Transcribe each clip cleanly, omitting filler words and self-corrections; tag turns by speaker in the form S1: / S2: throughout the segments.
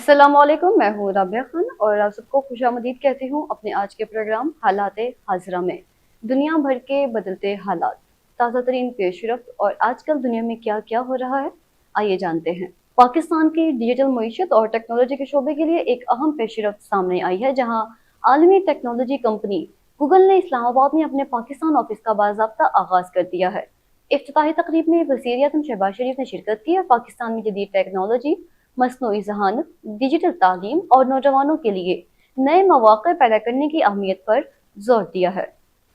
S1: अस्सलाम वालेकुम, मैं हूँ राबिया खान और आप सबको खुशामदीद कहती हूँ अपने आज के प्रोग्राम हालात हाजरा में। दुनिया भर के बदलते हालात, ताज़ा तरीन पेशरफ्त और आजकल दुनिया में क्या क्या हो रहा है, आइए जानते हैं। पाकिस्तान की डिजिटल मईशत और टेक्नोलॉजी के शोबे के लिए एक अहम पेशरफ्त सामने आई है, जहाँ आलमी टेक्नोलॉजी कंपनी गूगल ने इस्लामाबाद में अपने पाकिस्तान ऑफिस का बाज़ाब्ता आगाज कर दिया है। इफ्तिताही तकरीब में वज़ीर आज़म शहबाज शरीफ ने शिरकत की और पाकिस्तान में जदीद टेक्नोलॉजी, मसनूई ज़हानत, डिजिटल तालीम और नौजवानों के लिए नए मौक़े पैदा करने की अहमियत पर जोर दिया है।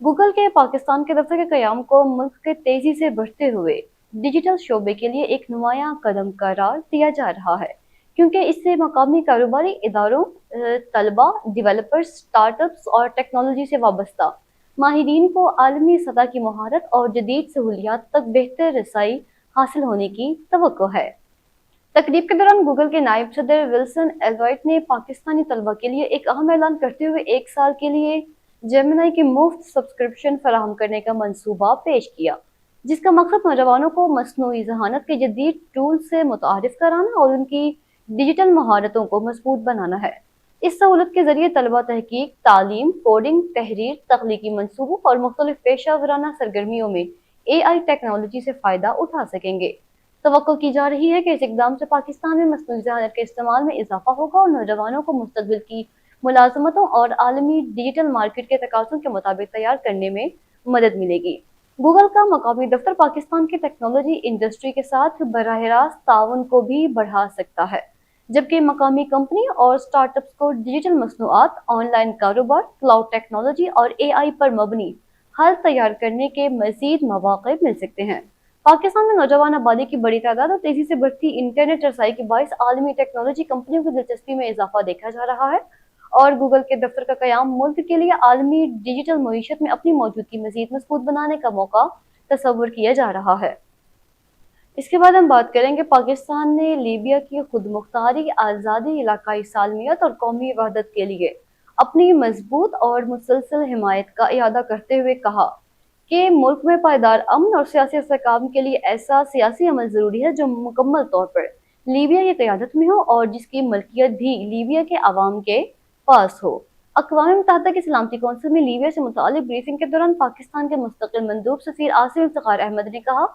S1: गूगल के पाकिस्तान के दफ्तर के क़याम को मुल्क के तेजी से बढ़ते हुए डिजिटल शोबे के लिए एक नुमायां कदम करार दिया जा रहा है, क्योंकि इससे मकामी कारोबारी इदारों, तलबा, डेवलपर्स, स्टार्टअप्स और टेक्नोलॉजी से वाबस्ता माहिरीन को आलमी सतह की महारत और जदीद सहूलियात तक बेहतर रसाई हासिल होने की तवक्को है। तकरीब के दौरान गूगल के नायब सदर विल्सन एलवाइट ने पाकिस्तानी तलबा के लिए एक अहम ऐलान करते हुए 1 साल के लिए जेमिनी की मुफ्त सब्सक्रिप्शन फराहम करने का मंसूबा पेश किया, जिसका मकसद नौजवानों को मसनूई ज़हानत के जदीद टूल से मुतारिफ कराना और उनकी डिजिटल महारतों को मजबूत बनाना है। इस सहूलत के जरिए तलबा तहकीक, तालीम, कोडिंग, तहरीर, तख्लीकी मंसूबों और मुख्तलिफ पेशा वराना सरगर्मियों में AI टेक्नोलॉजी से फ़ायदा उठा सकेंगे। तवक्को की जा रही है कि इस इक़दाम से पाकिस्तान में मसनूई ज़हानत के इस्तेमाल में इजाफा होगा और नौजवानों को मुस्तक़बिल की मुलाज़मतों और आलमी डिजिटल मार्केट के तकाज़ों के मुताबिक तैयार करने में मदद मिलेगी। गूगल का मकामी दफ्तर पाकिस्तान की टेक्नोलॉजी इंडस्ट्री के साथ बराह रास्त ताउन को भी बढ़ा सकता है, जबकि मकामी कंपनी और स्टार्टअप्स को डिजिटल मसनूआत, ऑनलाइन कारोबार, क्लाउड टेक्नोलॉजी और AI पर मबनी हल तैयार करने के मज़ीद मौक़े मिल सकते हैं। पाकिस्तान में नौजवान आबादी की बड़ी तादाद और तेजी से बढ़ती इंटरनेट रसाई के बायस आलमी टेक्नोलॉजी कंपनियों की दिलचस्पी में इजाफा देखा जा रहा है और गूगल के दफ्तर का कयाम मुल्क के लिए आलमी डिजिटल मईशत में अपनी मौजूदगी मजीद मजबूत बनाने का मौका तस्वुर किया जा रहा है। इसके बाद हम बात करेंगे, पाकिस्तान ने लीबिया की खुद मुख्तारी, आज़ादी, इलाकाई सालमियत और कौमी वहदत के लिए अपनी मजबूत और मुसलसल हिमायत का इरादा करते हुए कहा कि मुल्क में पायदार अमन और सियासी इस्तेहकाम के लिए ऐसा सियासी अमल जरूरी है जो मुकम्मल तौर पर लीबिया की क़यादत में हो और जिसकी मलकियत भी लीबिया के अवाम के पास हो। अक़वाम मुत्तहिदा की सलामती कौंसिल में लीबिया से मुतालिक ब्रीफिंग के दौरान पाकिस्तान के मुस्तकिल मंदूब सफ़ीर आसिम इफ्तिखार अहमद ने कहा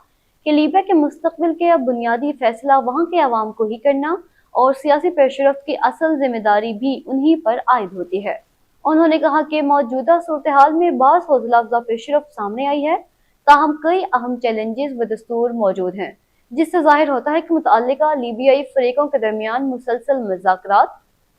S1: कि लीबिया के मुस्तक़बिल के अब बुनियादी फैसला वहाँ के अवाम को ही करना और सियासी पेशरफ्त की असल जिम्मेदारी भी उन्हीं पर आयद होती है। उन्होंने कहा कि मौजूदा सूरत हाल में बाज़ हौसला अफजा पेशरफ्त सामने आई है, ताहम कई अहम चैलेंजेस व दस्तूर मौजूद हैं, जिससे ज़ाहिर होता है कि मुतअल्लिका लीबियाई फ़रीकों के दरमियान मुसलसल मुज़ाकरात,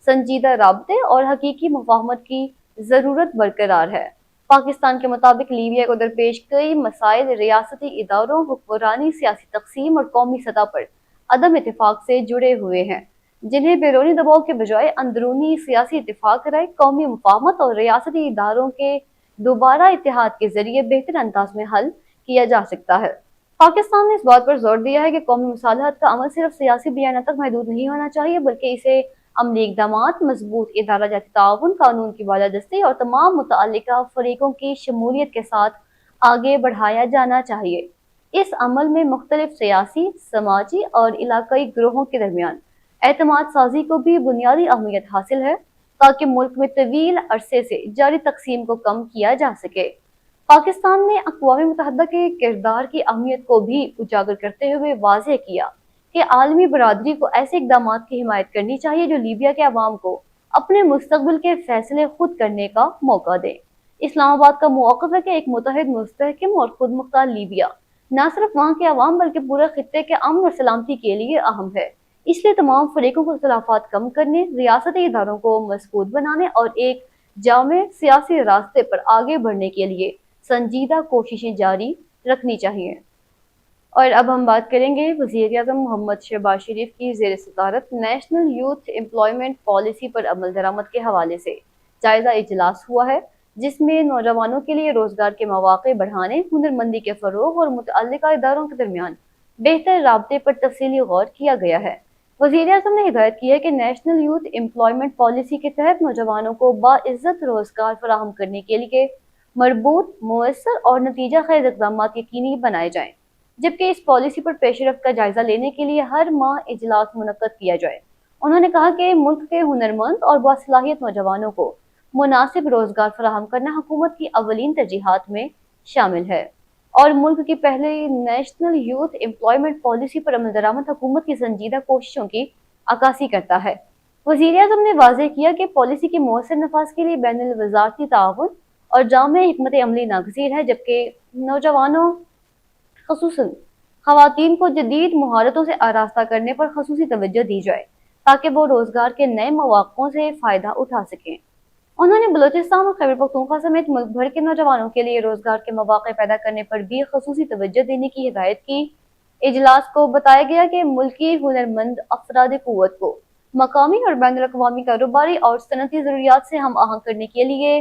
S1: संजीदा राबते और हकीकी मुफ़ाहमत की ज़रूरत बरकरार है। पाकिस्तान के मुताबिक लीबिया को दरपेश कई मसाइल रियासती इदारों, हुक्मरानी, सियासी तक़सीम और कौमी सतह पर अदम इत्तेफाक से जुड़े हुए हैं, जिन्हें बैरूनी दबाव के बजाय अंदरूनी सियासी इत्तेफाक राय, कौमी मुफाहमत और रियासती इदारों के दोबारा इत्तेहाद के जरिए बेहतर अंदाज में हल किया जा सकता है। पाकिस्तान ने इस बात पर जोर दिया है कि कौमी मुसालहत का अमल सिर्फ सियासी बयान तक महदूद नहीं होना चाहिए, बल्कि इसे अमली इक़दामात, मजबूत इदारा जाती ताउन, कानून की बालादस्ती और तमाम मुतअल्लिका फ़रीकों की शमूलियत के साथ आगे बढ़ाया जाना चाहिए। इस अमल में मुख्तलिफ सियासी, समाजी और इलाकाई ग्रोहों के दरमियान एतमाद साजी को भी बुनियादी अहमियत हासिल है, ताकि मुल्क में तवील अरसे से जारी तकसीम को कम किया जा सके। पाकिस्तान ने अक़वाम मुत्तहिदा के किरदार की अहमियत को भी उजागर करते हुए वाज़ेह किया कि आलमी बरादरी को ऐसे इक़दामात की हिमायत करनी चाहिए जो लीबिया के अवाम को अपने मुस्तक़बिल के फैसले खुद करने का मौका दे। इस्लामाबाद का मौक़िफ़ है कि एक मुत्तहिद, मुस्तहकम और खुद मुख्तार लीबिया न सिर्फ वहाँ के अवाम बल्कि पूरे खित्ते के अमन और सलामती के लिए अहम है। इसलिए तमाम फ़रीकों को इख्तिलाफ़ात कम करने, रियासती इदारों को मज़बूत बनाने और एक जामे सियासी रास्ते पर आगे बढ़ने के लिए संजीदा कोशिशें जारी रखनी चाहिए। और अब हम बात करेंगे, वज़ीर आज़म मोहम्मद शहबाज शरीफ की ज़ेर सदारत नेशनल यूथ एम्प्लॉयमेंट पॉलिसी पर अमल दरामद के हवाले से जायज़ा इजलास हुआ है, जिसमें नौजवानों के लिए रोज़गार के मौक़े बढ़ाने, हुनरमंदी के फ़रोग़ और मुतअल्लिका इदारों के दरमियान बेहतर राबते पर तफ़सीली गौर किया गया है। वज़ीर आज़म ने हिदायत की है कि नेशनल यूथ एम्प्लॉयमेंट पॉलिसी के तहत नौजवानों को बाइज़्ज़त रोज़गार फराहम करने के लिए मरबूत, मुअस्सर और नतीजा खेज़ इक़दामात यकीनी बनाए जाएँ, जबकि इस पॉलिसी पर पेशरफ्त का जायजा लेने के लिए हर माह इजलास मुनक्कद किया जाए انہوں نے کہا کہ ملک کے ہنرمند اور باصلاحیت نوجوانوں کو مناسب روزگار فراہم کرنا حکومت کی اولین ترجیحات میں شامل ہے، اور ملک کی پہلی نیشنل یوتھ امپلائمنٹ پالیسی پر عمل درآمد حکومت کی سنجیدہ کوششوں کی عکاسی کرتا ہے۔ وزیر اعظم نے واضح کیا کہ پالیسی کے مؤثر نفاذ کے لیے بین الوزارتی تعاون اور جامع حکمت عملی ناگزیر ہے، جبکہ نوجوانوں خصوصاً خواتین کو جدید مہارتوں سے آراستہ کرنے پر خصوصی توجہ دی جائے تاکہ وہ روزگار کے نئے مواقعوں سے فائدہ اٹھا سکیں۔ انہوں نے بلوچستان اور خیبر پختونخوا سمیت ملک بھر کے نوجوانوں کے لیے روزگار کے مواقع پیدا کرنے پر بھی خصوصی توجہ دینے کی ہدایت کی۔ اجلاس کو بتایا گیا کہ ملکی ہنرمند افراد قوت کو مقامی اور بین الاقوامی کاروباری اور صنعتی ضروریات سے ہم آہنگ کرنے کے لیے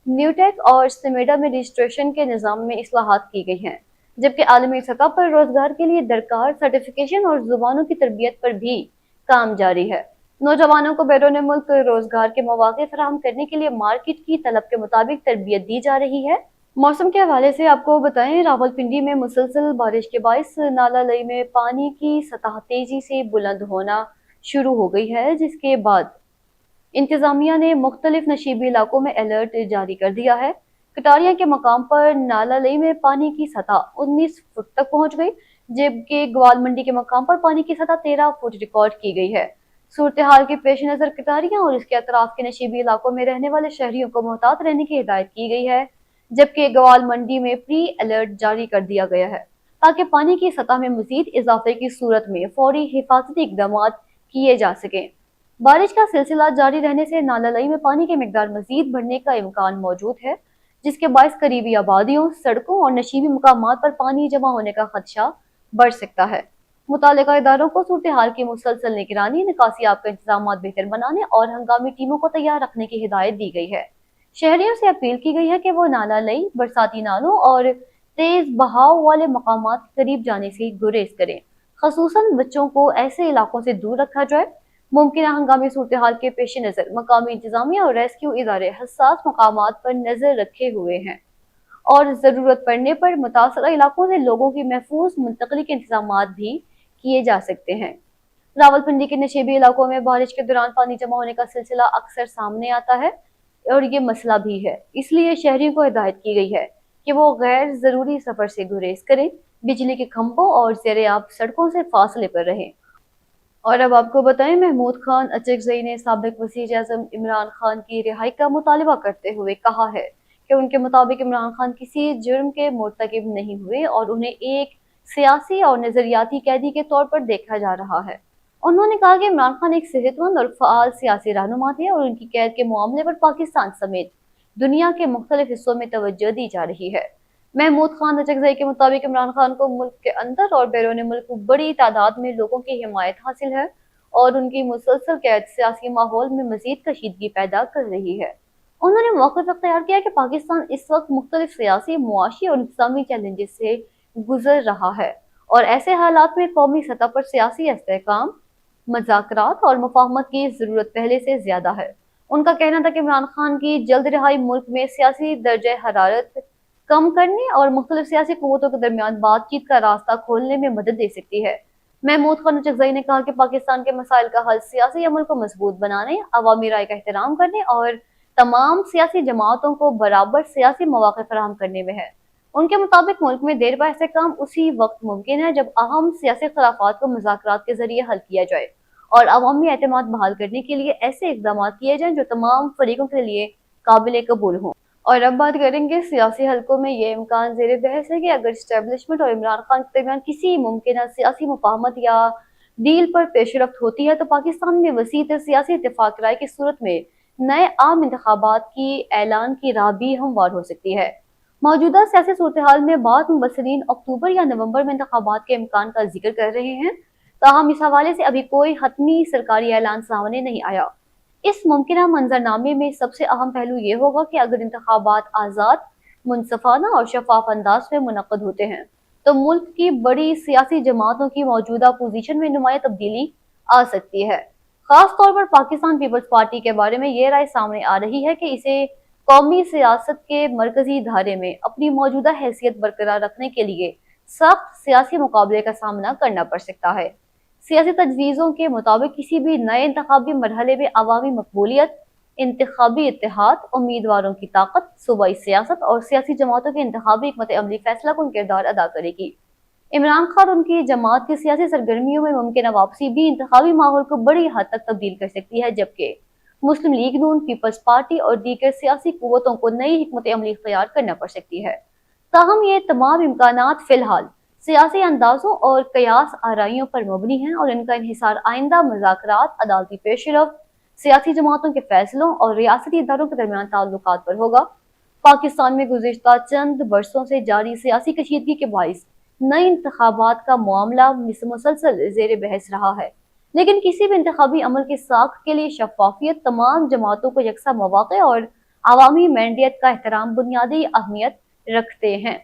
S1: نیوٹیک اور سمیڈا میں رجسٹریشن کے نظام میں اصلاحات کی گئی ہیں، جبکہ عالمی سطح پر روزگار کے لیے درکار سرٹیفکیشن اور زبانوں کی تربیت پر بھی کام جاری ہے۔ نوجوانوں کو بیرون ملک روزگار کے مواقع فراہم کرنے کے لیے مارکیٹ کی طلب کے مطابق تربیت دی جا رہی ہے۔ موسم کے حوالے سے آپ کو بتائیں، راولپنڈی میں مسلسل بارش کے باعث نالہ لئی میں پانی کی سطح تیزی سے بلند ہونا شروع ہو گئی ہے، جس کے بعد انتظامیہ نے مختلف نشیبی علاقوں میں الرٹ جاری کر دیا ہے۔ کٹاریاں کے مقام پر نالہ لئی میں پانی کی سطح 19 فٹ تک پہنچ گئی، جبکہ گوال منڈی کے مقام پر پانی کی سطح 13 فٹ ریکارڈ کی گئی ہے۔ صورتحال کے پیش نظر کٹاریاں اور اس کے اطراف کے نشیبی علاقوں میں رہنے والے شہریوں کو محتاط رہنے کی ہدایت کی گئی ہے، جبکہ گوال منڈی میں پری الرٹ جاری کر دیا گیا ہے تاکہ پانی کی سطح میں مزید اضافے کی صورت میں فوری حفاظتی اقدامات کیے جا سکیں۔ بارش کا سلسلہ جاری رہنے سے نالہ لئی میں پانی کی مقدار مزید بڑھنے کا امکان موجود ہے، جس کے باعث قریبی آبادیوں، سڑکوں اور نشیبی مقامات پر پانی جمع ہونے کا خدشہ بڑھ سکتا ہے۔ متعلقہ اداروں کو صورتحال کی مسلسل نگرانی، نکاسی آب کا انتظامات بہتر بنانے اور ہنگامی ٹیموں کو تیار رکھنے کی ہدایت دی گئی ہے۔ شہریوں سے اپیل کی گئی ہے کہ وہ نالہ لئی، برساتی نالوں اور تیز بہاؤ والے مقامات کے قریب جانے سے گریز کریں۔ خصوصاً بچوں کو ایسے علاقوں سے دور رکھا جائے۔ ممکنہ ہنگامی صورتحال کے پیش نظر مقامی انتظامیہ اور ریسکیو ادارے حساس مقامات پر نظر رکھے ہوئے ہیں اور ضرورت پڑنے پر متاثرہ علاقوں سے لوگوں کی محفوظ منتقلی کے انتظامات بھی کیے جا سکتے ہیں۔ راولپنڈی کے نشیبی علاقوں میں بارش کے دوران پانی جمع ہونے کا سلسلہ اکثر سامنے آتا ہے اور یہ مسئلہ بھی ہے، اس لیے شہریوں کو ہدایت کی گئی ہے کہ وہ غیر ضروری سفر سے گریز کریں، بجلی کے کھمبوں اور زیر آب سڑکوں سے فاصلے پر رہیں۔ اور اب آپ کو بتائیں، محمود خان اچکزئی نے سابق وزیر اعظم عمران خان کی رہائی کا مطالبہ کرتے ہوئے کہا ہے کہ ان کے مطابق عمران خان کسی جرم کے مرتکب نہیں ہوئے اور انہیں ایک سیاسی اور نظریاتی قیدی کے طور پر دیکھا جا رہا ہے۔ انہوں نے کہا کہ عمران خان ایک صحت مند اور فعال سیاسی رہنما تھے اور ان کی قید کے معاملے پر پاکستان سمیت دنیا کے مختلف حصوں میں توجہ دی جا رہی ہے۔ محمود خان اچکزئی کے مطابق عمران خان کو ملک کے اندر اور بیرون ملک بڑی تعداد میں لوگوں کی حمایت حاصل ہے اور ان کی مسلسل قید سیاسی ماحول میں مزید کشیدگی پیدا کر رہی ہے۔ انہوں نے موقف اختیار کیا کہ پاکستان اس وقت مختلف سیاسی، معاشی اور انتظامی چیلنجز سے گزر رہا ہے اور ایسے حالات میں قومی سطح پر سیاسی استحکام، مذاکرات اور مفاہمت کی ضرورت پہلے سے زیادہ ہے۔ ان کا کہنا تھا کہ عمران خان کی جلد رہائی ملک میں سیاسی درجہ حرارت کم کرنے اور مختلف سیاسی قوتوں کے درمیان بات چیت کا راستہ کھولنے میں مدد دے سکتی ہے۔ محمود خان اچکزئی نے کہا کہ پاکستان کے مسائل کا حل سیاسی عمل کو مضبوط بنانے، عوامی رائے کا احترام کرنے اور تمام سیاسی جماعتوں کو برابر سیاسی مواقع فراہم کرنے میں ہے۔ ان کے مطابق ملک میں دیر با استحکام اسی وقت ممکن ہے جب اہم سیاسی اختلافات کو مذاکرات کے ذریعے حل کیا جائے اور عوامی اعتماد بحال کرنے کے لیے ایسے اقدامات کیے جائیں جو تمام فریقوں کے لیے قابل قبول ہوں۔ اور اب بات کریں گے سیاسی حلقوں میں یہ امکان زیر بحث ہے کہ اگر اسٹیبلشمنٹ اور عمران خان کے درمیان کسی ممکنہ سیاسی مفاہمت یا ڈیل پر پیش رفت ہوتی ہے تو پاکستان میں وسیع تر سیاسی اتفاق رائے کی صورت میں نئے عام انتخابات کی اعلان کی راہ بھی ہموار ہو سکتی ہے۔ موجودہ سیاسی صورتحال میں بعض مبصرین اکتوبر یا نومبر میں انتخابات کے امکان کا ذکر کر رہے ہیں، تاہم اس حوالے سے ابھی کوئی حتمی سرکاری اعلان سامنے نہیں آیا۔ اس ممکنہ منظرنامے میں سب سے اہم پہلو یہ ہوگا کہ اگر انتخابات آزاد، منصفانہ اور شفاف انداز میں منعقد ہوتے ہیں تو ملک کی بڑی سیاسی جماعتوں کی موجودہ پوزیشن میں نمایاں تبدیلی آ سکتی ہے۔ خاص طور پر پاکستان پیپلز پارٹی کے بارے میں یہ رائے سامنے آ رہی ہے کہ اسے قومی سیاست کے مرکزی دھارے میں اپنی موجودہ حیثیت برقرار رکھنے کے لیے سخت سیاسی مقابلے کا سامنا کرنا پڑ سکتا ہے۔ सियासी तजवीज़ों के मुताबिक किसी भी नए इंतखाबी मरहले में अवामी मकबूलियत, इंतखाबी इत्तेहाद, उम्मीदवारों की ताकत, सूबाई सियासत और सियासी जमातों के इंतखाबी हिकमत अमली फैसला कुन किरदार अदा करेगी। इमरान खान और उनकी जमात की सियासी सरगर्मियों में मुमकिन वापसी भी इंतखाबी माहौल को बड़ी हद तक तब्दील कर सकती है, जबकि मुस्लिम लीग नून, पीपल्स पार्टी और दीगर सियासी कुव्वतों को नई हिकमत अमली इख्तियार करना पड़ सकती है। ताहम ये तमाम इम्कानात फिलहाल सियासी अंदाजों और कयास आराइयों पर मबनी हैं और इनका इन्हिसार आइंदा मुज़ाकरात, अदालती पेशरफ, सियासी जमातों के फैसलों और रियासती इदारों के दरमियान ताल्लुकात पर होगा। पाकिस्तान में गुज़िश्ता चंद बरसों से जारी सियासी कशीदगी के बाइस नए इंतखाबात का मामला मुसलसल ज़ेर बहस रहा है, लेकिन किसी भी इंतखाबी अमल की साख के लिए शफाफियत, तमाम जमातों को यकसा मौक़े और अवामी मैंडेट का एहतराम बुनियादी अहमियत रखते हैं।